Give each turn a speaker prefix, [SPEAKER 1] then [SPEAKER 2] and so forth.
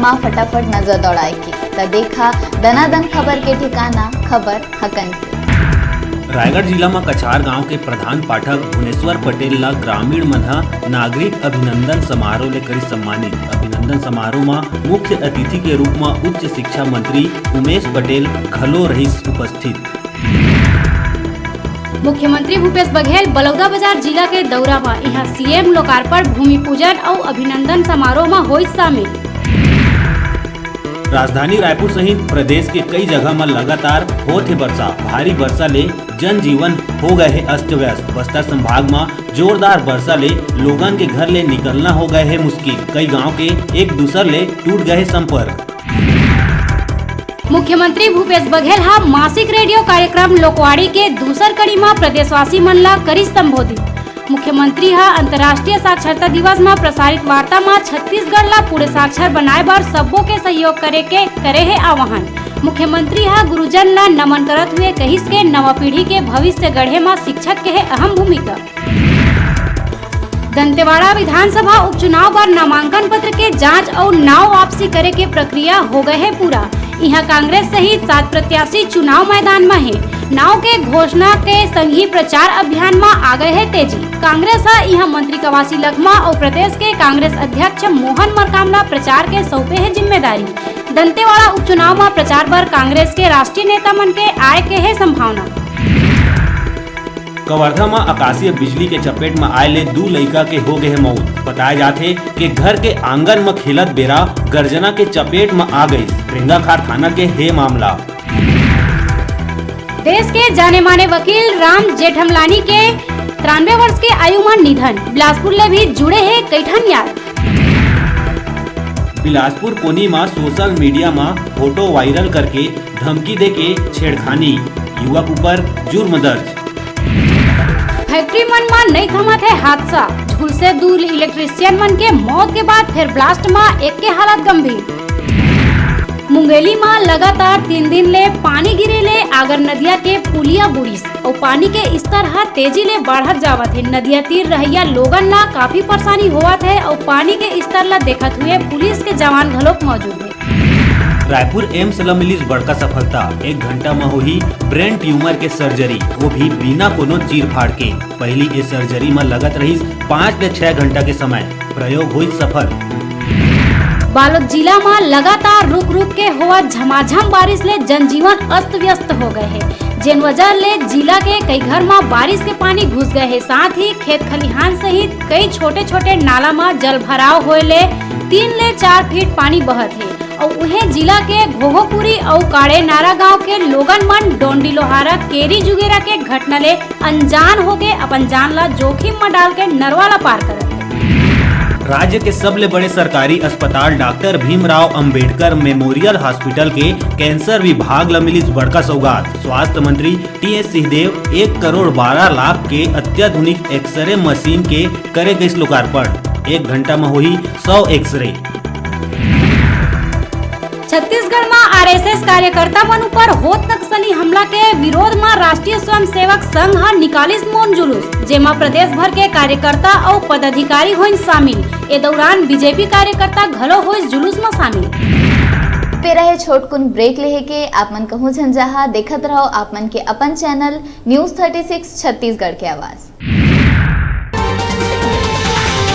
[SPEAKER 1] में फटाफट नजर दौड़ाए की तो देखा दनादन खबर के ठिकाना खबर हकन के।
[SPEAKER 2] रायगढ़ जिला में कछार गांव के प्रधान पाठक भुवनेश्वर पटेल ला ग्रामीण मन नागरिक अभिनंदन समारोह ले करी सम्मानित। अभिनंदन समारोह में मुख्य अतिथि के रूप में उच्च शिक्षा मंत्री उमेश पटेल घलो रहिस उपस्थित।
[SPEAKER 3] मुख्यमंत्री भूपेश बघेल बलौदा बाजार जिला के दौरा में यहाँ सीएम लोकार्पण भूमि पूजन और अभिनंदन समारोह में हुई शामिल।
[SPEAKER 2] राजधानी रायपुर सहित प्रदेश के कई जगह में लगातार होत है वर्षा। भारी वर्षा ले जनजीवन हो गए है अस्त व्यस्त। बस्तर संभाग में जोरदार वर्षा ले लोगन के घर ले निकलना हो गए है मुश्किल। कई गांव के एक दूसर ले टूट गए संपर्क।
[SPEAKER 3] मुख्यमंत्री भूपेश बघेल हा मासिक रेडियो कार्यक्रम लोकवाणी के दूसर कड़ी में प्रदेशवासी मन ला करी संबोधित। मुख्यमंत्री हा अंतर्राष्ट्रीय साक्षरता दिवस में प्रसारित वार्ता में छत्तीसगढ़ ला पूरे साक्षर बनाए बर सबो के सहयोग करे है आह्वान। मुख्यमंत्री हा गुरुजन ला नमन करत हुए कहिस के नवा पीढ़ी के भविष्य गढ़े में शिक्षक के है अहम भूमिका। दंतेवाड़ा विधानसभा उपचुनाव पर नामांकन पत्र के जांच और नाव वापसी करे के प्रक्रिया हो गए है पूरा। यहाँ कांग्रेस सहित 7 प्रत्याशी चुनाव मैदान में है। नाव के घोषणा के संग ही प्रचार अभियान में आ गए है तेजी। कांग्रेस यहाँ मंत्री कवासी लखमा और प्रदेश के कांग्रेस अध्यक्ष मोहन मरकामला प्रचार के सौंपे है जिम्मेदारी। दंतेवाड़ा उपचुनाव में प्रचार पर कांग्रेस के राष्ट्रीय नेता मन के आय के है संभावना।
[SPEAKER 2] कवर्धा में आकाशीय बिजली के चपेट में आए ले 2 लड़का के हो गए मौत। बताया जाते कि घर के आंगन में खेलत बेरा गर्जना के चपेट में आ गई। रेंगाखार थाना के है मामला।
[SPEAKER 3] देश के जाने माने वकील राम जेठमलानी के 93 वर्ष के आयु में निधन। बिलासपुर ले भी जुड़े है कईठन याद।
[SPEAKER 2] बिलासपुर कोनी में सोशल मीडिया में फोटो वायरल करके धमकी दे के छेड़खानी। युवक ऊपर जुर्म दर्ज।
[SPEAKER 3] फैक्ट्री मन में नहीं थमत है हादसा। झुलसे 2 इलेक्ट्रीशियन मन के मौत के बाद फिर ब्लास्ट में एक के हालत गंभीर। मुंगेली में लगातार 3 दिन ले पानी गिरे ले आगर नदिया के पुलिया बुड़ीस और पानी के स्तर हा तेजी ले बढ़त जावत है। नदिया तीर रहैया लोगन ला काफी परेशानी होवत है और पानी के स्तर ला देखत हुए पुलिस के जवान घलोक मौजूद है।
[SPEAKER 2] रायपुर एम्स ला मिली बड़का सफलता। 1 घंटा में हुई ब्रेन ट्यूमर के सर्जरी, वो भी बिना कोनो चीर फाड़ के। पहली ये सर्जरी में लगत रही 5 से 6 घंटा के समय। प्रयोग हुई सफल।
[SPEAKER 3] बालोद जिला में लगातार रुक रुक के हुआ झमाझम बारिश ले जनजीवन अस्त व्यस्त हो गए है। जिन वजह ले जिला के कई घर में बारिश के पानी घुस गए है। साथ ही खेत खलिहान सहित कई छोटे छोटे नाला में जल भराव होए ले 3 से 4 फीट पानी बहत है। और उन्हें जिला के घोघोपुरी और काड़े नारा गांव के लोगन मन डोंडी लोहारा केरी जुगेरा के घटना ले अनजान होके अपन जान ला जोखिम में डाल के नरवाला पार करत।
[SPEAKER 2] राज्य के सबले बड़े सरकारी अस्पताल doctor Bhimrao Ambedkar memorial hospital के कैंसर विभाग ला मिली बड़का सौगात। स्वास्थ्य मंत्री टीएस सिंहदेव 1 करोड़ 12 लाख के अत्याधुनिक एक्सरे मशीन के करे गई लोकार्पण। 1 घंटा में हुई 100 एक्सरे।
[SPEAKER 3] छत्तीसगढ़ में आरएसएस कार्यकर्ता मन ऊपर होत नक्सली हमला के विरोध में राष्ट्रीय स्वयंसेवक संघ हा निकालिस मौन जुलूस। जेमा प्रदेश भर के कार्यकर्ता और पदाधिकारी होइन शामिल। ए दौरान बीजेपी कार्यकर्ता घलो होइस जुलूस में शामिल।
[SPEAKER 1] पे रहे छोटकुन ब्रेक लेहे के आप मन कहूँ झंझाहा देखत रहो आप मन के अपन चैनल न्यूज़ 36 छत्तीसगढ़ के आवाज।